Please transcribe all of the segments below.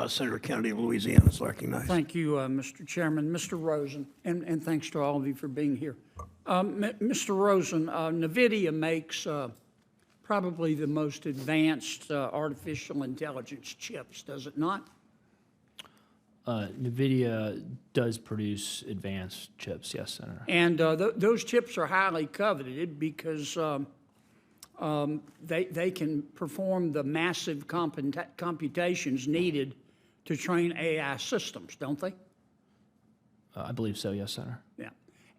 Senator Kennedy of Louisiana is recognized. Thank you, Mr. Chairman. Mr. Rosen, and thanks to all of you for being here. Mr. Rosen, NVIDIA makes probably the most advanced artificial intelligence chips, does it not? NVIDIA does produce advanced chips, yes, Senator. And those chips are highly coveted because they can perform the massive computations needed to train AI systems, don't they? I believe so, yes, Senator. Yeah.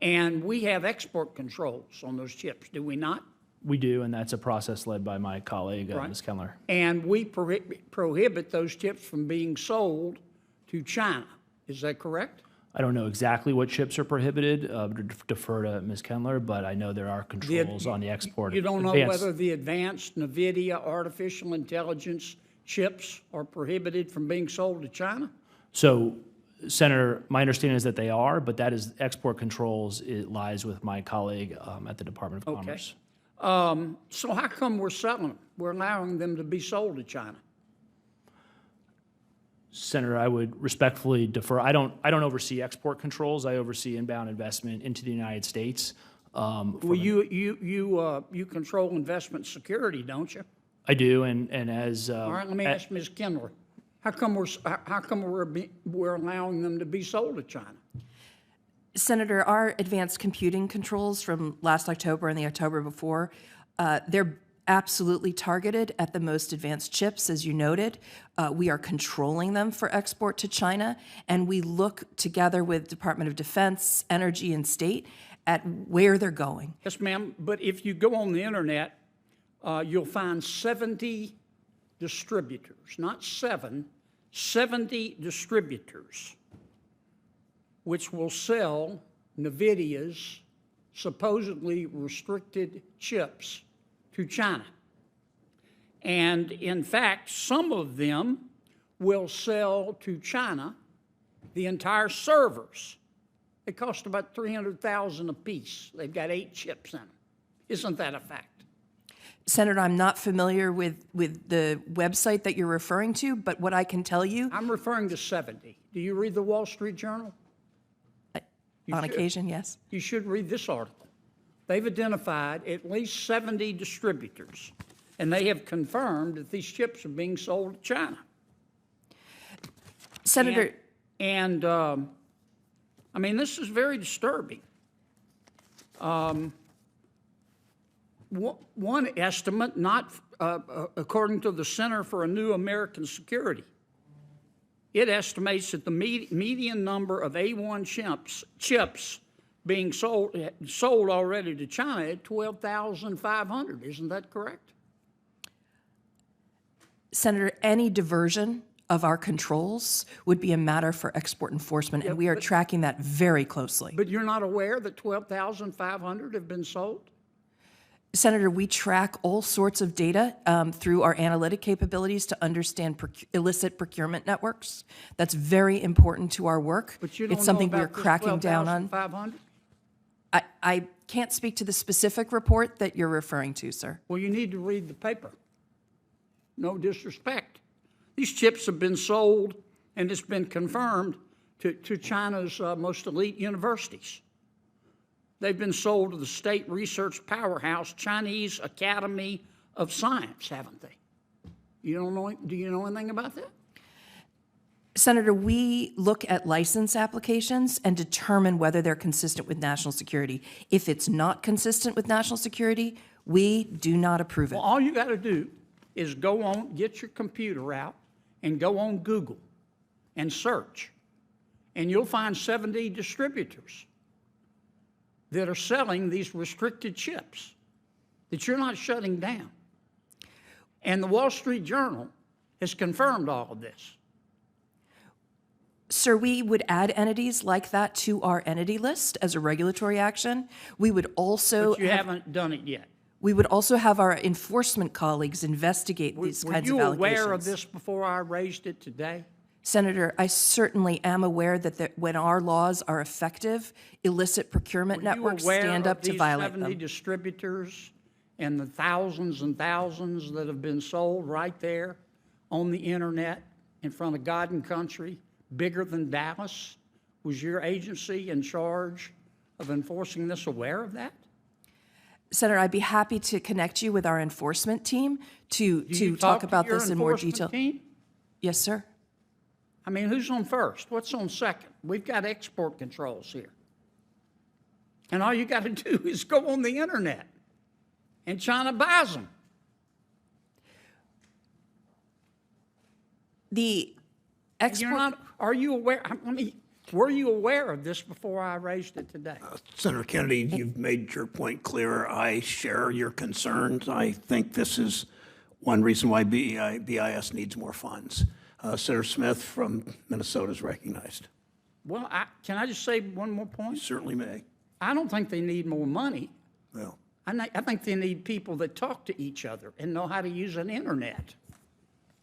And we have export controls on those chips, do we not? We do, and that's a process led by my colleague, Right. Ms. Kendler. And we prohibit those chips from being sold to China. Is that correct? I don't know exactly what chips are prohibited, defer to Ms. Kendler, but I know there are controls on the export. You don't know advanced- whether the advanced NVIDIA artificial intelligence chips are prohibited from being sold to China? So, Senator, my understanding is that they are, but that is export controls. It lies with my colleague at the Department of Commerce. So how come we're selling them? We're allowing them to be sold to China? Senator, I would respectfully defer. I don't oversee export controls. I oversee inbound investment into the United States. Well, you control investment security, don't you? I do, and as All right, let me ask Ms. Kendler. How come we're allowing them to be sold to China? Senator, our advanced computing controls from last October and the October before, they're absolutely targeted at the most advanced chips, as you noted. We are controlling them for export to China, and we look together with Department of Defense, Energy, and State at where they're going. Yes, ma'am, but if you go on the internet, you'll find 70 distributors, not 70 distributors, which will sell NVIDIA's supposedly restricted chips to China. And in fact, some of them will sell to China the entire servers. They cost about $300,000 a piece. They've got 8 chips in them. Isn't that a fact? Senator, I'm not familiar with the website that you're referring to, but what I can tell you... I'm referring to 70. Do you read the Wall Street Journal? On occasion, yes. You should read this article. They've identified at least 70 distributors, and they have confirmed that these chips are being sold to China. Senator... I mean, this is very disturbing. One estimate, not according to the Center for a New American Security, it estimates that the median number of A1 chips being sold already to China at 12,500. Isn't that correct? Senator, any diversion of our controls would be a matter for export enforcement, and we are tracking that very closely. But you're not aware that 12,500 have been sold? Senator, we track all sorts of data through our analytic capabilities to understand illicit procurement networks. That's very important to our work. But you don't it's something know we're about cracking down on. 12,500? I can't speak to the specific report that you're referring to, sir. Well, you need to read the paper. No disrespect. These chips have been sold, and it's been confirmed, to China's most elite universities. They've been sold to the state research powerhouse, Chinese Academy of Science, haven't they? Do you know anything about that? Senator, we look at license applications and determine whether they're consistent with national security. If it's not consistent with national security, we do not approve it. Well, all you got to do is go on, get your computer out, and go on Google and search. And you'll find 70 distributors that are selling these restricted chips that you're not shutting down. And the Wall Street Journal has confirmed all of this. Sir, we would add entities like that to our entity list as a regulatory action. We would also... But you haven't done it yet. We would also have our enforcement colleagues investigate these kinds of allegations. Were you aware of this before I raised it today? Senator, I certainly am aware that when our laws are effective, illicit procurement networks stand up to violate them. Were you aware of these 70 distributors and the thousands and thousands that have been sold right there on the internet in front of God and country, bigger than Dallas? Was your agency in charge of enforcing this aware of that? Senator, I'd be happy to connect you with our enforcement team to Do you talk to about your this in more enforcement detail. team? Yes, sir. I mean, who's on first? What's on second? We've got export controls here. And all you got to do is go on the internet, and China buys them. The export. You're not, are you aware? Were you aware of this before I raised it today? Senator Kennedy, you've made your point clearer. I share your concerns. I think this is one reason why BIS needs more funds. Senator Smith from Minnesota is recognized. Well, can I just say one more point? You certainly may. I don't think they need more money. Well, I think they need people that talk to each other and know how to use an internet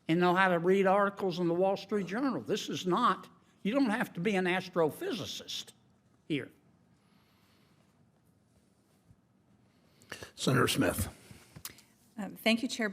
and know how to read articles in the Wall Street Journal. This is not, you don't have to be an astrophysicist here. Senator Smith. Thank you, Chair.